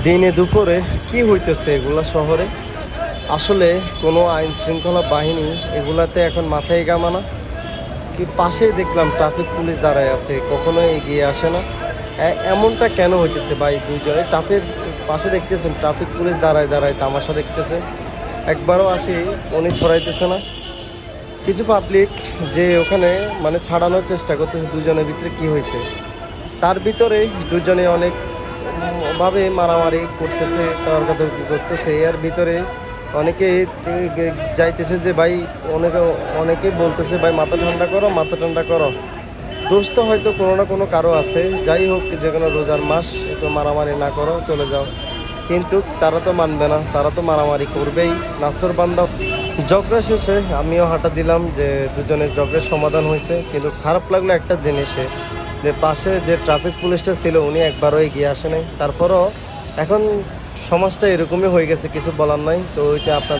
দিনে দুপুরে কি হইতেছে এগুলা শহরে? আসলে কোনো আইন শৃঙ্খলা বাহিনী এগুলাতে এখন মাথায় গামানা। কি পাশেই দেখলাম ট্রাফিক পুলিশ দাঁড়ায় আছে, কখনো এগিয়ে আসে না। এমনটা কেন হইতেছে ভাই? দুইজনে ট্রাফিক পাশে দেখতেছেন, ট্রাফিক পুলিশ দাঁড়ায় দাঁড়ায় তামাশা দেখতেছে, একবারও আসি উনি ছড়াইতেছে না। কিছু পাবলিক যে ওখানে মানে ছাড়ানোর চেষ্টা করতেছে দুজনের ভিতরে কি হয়েছে, তার ভিতরে দুজনে অনেক ভাবে মারামারি করতেছে, তর্কাতর্কি করতেছে। এর ভিতরে অনেকে যাইতেছে যে ভাই, অনেকে অনেকে বলতেছে ভাই মাথা ঠান্ডা করো, মাথা ঠান্ডা করো। দোষ তো হয়তো কোনো না কোনো কারো আছে, যাই হোক, যে কোনো রোজার মাস, একটু মারামারি না করো, চলে যাও। কিন্তু তারা তো মানবে না, তারা তো মারামারি করবেই। নাসর বান্দা ঝগড়া শেষে আমিও হাঁটা দিলাম যে দুজনের ঝগড়ার সমাধান হয়েছে। কিন্তু খারাপ লাগলো একটা জিনিসে, যে পাশে যে ট্রাফিক পুলিশটা ছিল উনি একবারও এগিয়ে আসে নাই। তারপরও এখন সমাজটা এরকমই হয়ে গেছে, কিছু বলার নাই। তো ওইটা আপনার